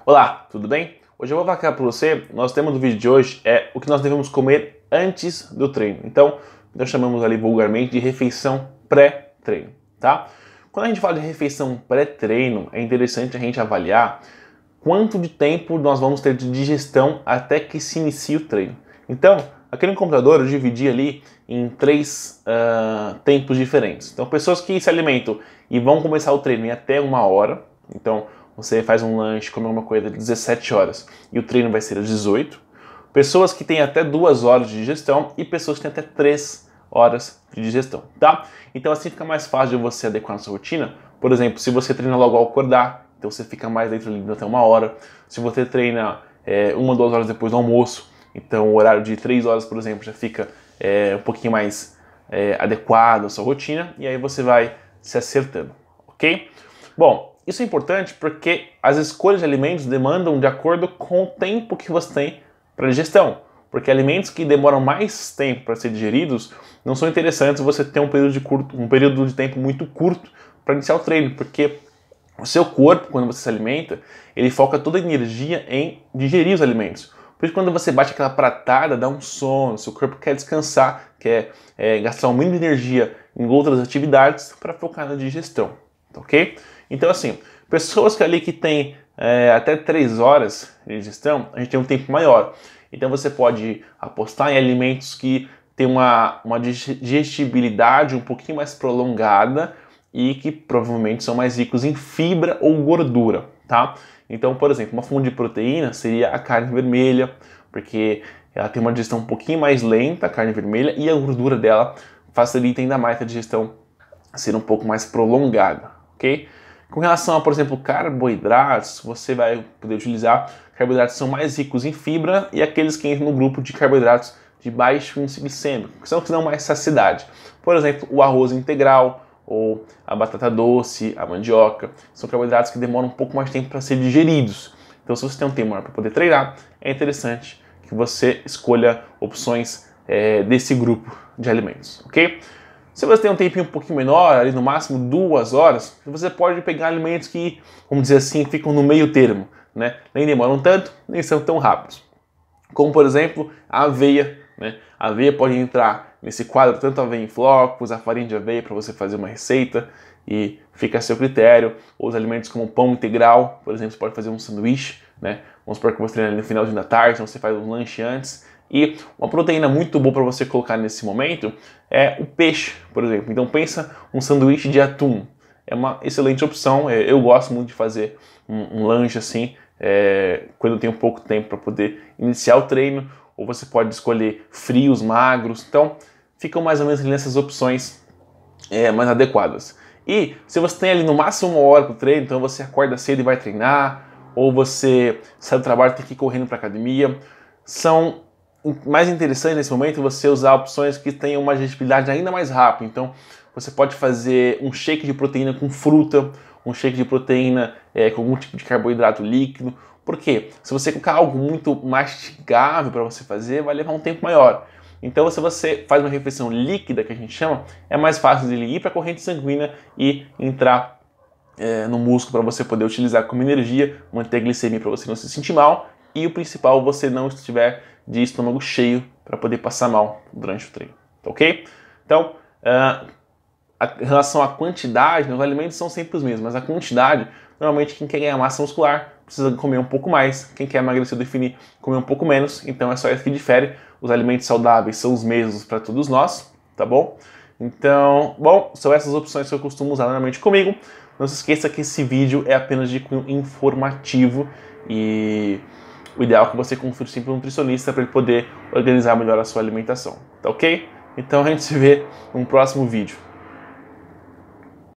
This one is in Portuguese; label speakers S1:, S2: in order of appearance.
S1: Olá, tudo bem? Hoje eu vou falar para você, nosso tema do vídeo de hoje é o que nós devemos comer antes do treino. Então, nós chamamos ali vulgarmente de refeição pré-treino, tá? Quando a gente fala de refeição pré-treino, é interessante a gente avaliar quanto de tempo nós vamos ter de digestão até que se inicie o treino. Então, aqui no computador eu dividi ali em três tempos diferentes. Então, pessoas que se alimentam e vão começar o treino em até 1 hora, então você faz um lanche, come alguma coisa de 17 horas e o treino vai ser às 18. Pessoas que têm até 2 horas de digestão e pessoas que têm até 3 horas de digestão, tá? Então assim fica mais fácil de você adequar na sua rotina. Por exemplo, se você treina logo ao acordar, então você fica mais dentro ali até 1 hora. Se você treina 1, 2 horas depois do almoço, então o horário de 3 horas, por exemplo, já fica um pouquinho mais adequado à sua rotina e aí você vai se acertando, ok? Bom, isso é importante porque as escolhas de alimentos demandam de acordo com o tempo que você tem para digestão. Porque alimentos que demoram mais tempo para ser digeridos não são interessantes você ter um período de tempo muito curto para iniciar o treino, porque o seu corpo, quando você se alimenta, ele foca toda a energia em digerir os alimentos. Por isso, quando você bate aquela pratada, dá um sono, seu corpo quer descansar, quer gastar o mínimo de energia em outras atividades para focar na digestão, ok? Então, assim, pessoas que têm até 3 horas de digestão, a gente tem um tempo maior. Então, você pode apostar em alimentos que têm uma digestibilidade um pouquinho mais prolongada e que provavelmente são mais ricos em fibra ou gordura, tá? Então, por exemplo, uma fonte de proteína seria a carne vermelha, porque ela tem uma digestão um pouquinho mais lenta, a carne vermelha, e a gordura dela facilita ainda mais a digestão ser um pouco mais prolongada, ok? Com relação a, por exemplo, carboidratos, você vai poder utilizar carboidratos que são mais ricos em fibra e aqueles que entram no grupo de carboidratos de baixo índice glicêmico, que são os que dão mais saciedade. Por exemplo, o arroz integral ou a batata doce, a mandioca, são carboidratos que demoram um pouco mais de tempo para ser digeridos. Então, se você tem um tempo maior para poder treinar, é interessante que você escolha opções desse grupo de alimentos, ok? Se você tem um tempinho um pouquinho menor, ali no máximo 2 horas, você pode pegar alimentos que, vamos dizer assim, ficam no meio termo, né? Nem demoram tanto, nem são tão rápidos. Como, por exemplo, a aveia, né? A aveia pode entrar nesse quadro, tanto a aveia em flocos, a farinha de aveia para você fazer uma receita e fica a seu critério. Ou os alimentos como pão integral, por exemplo, você pode fazer um sanduíche, né? Vamos supor que você treina ali no finalzinho da tarde, então você faz um lanche antes. E uma proteína muito boa para você colocar nesse momento é o peixe, por exemplo. Então pensa um sanduíche de atum. É uma excelente opção. Eu gosto muito de fazer um lanche assim, quando eu tenho pouco tempo para poder iniciar o treino. Ou você pode escolher frios, magros. Então ficam mais ou menos nessas opções mais adequadas. E se você tem ali no máximo 1 hora para o treino, então você acorda cedo e vai treinar, ou você sai do trabalho e tem que ir correndo para a academia, são mais interessante nesse momento você usar opções que tenham uma digestibilidade ainda mais rápida. Então, você pode fazer um shake de proteína com fruta, um shake de proteína com algum tipo de carboidrato líquido. Por quê? Se você colocar algo muito mastigável para você fazer, vai levar um tempo maior. Então, se você faz uma refeição líquida, que a gente chama, é mais fácil de ele ir para a corrente sanguínea e entrar no músculo para você poder utilizar como energia, manter a glicemia para você não se sentir mal e o principal, você não estiver de estômago cheio para poder passar mal durante o treino, ok? Então, em relação à quantidade, os alimentos são sempre os mesmos, mas a quantidade, normalmente quem quer ganhar massa muscular precisa comer um pouco mais, quem quer emagrecer ou definir, comer um pouco menos, então é só isso que difere. Os alimentos saudáveis são os mesmos para todos nós, tá bom? Então, bom, são essas opções que eu costumo usar normalmente comigo. Não se esqueça que esse vídeo é apenas de cunho informativo e o ideal é que você consulte sempre um nutricionista para ele poder organizar melhor a sua alimentação, tá ok? Então a gente se vê num próximo vídeo.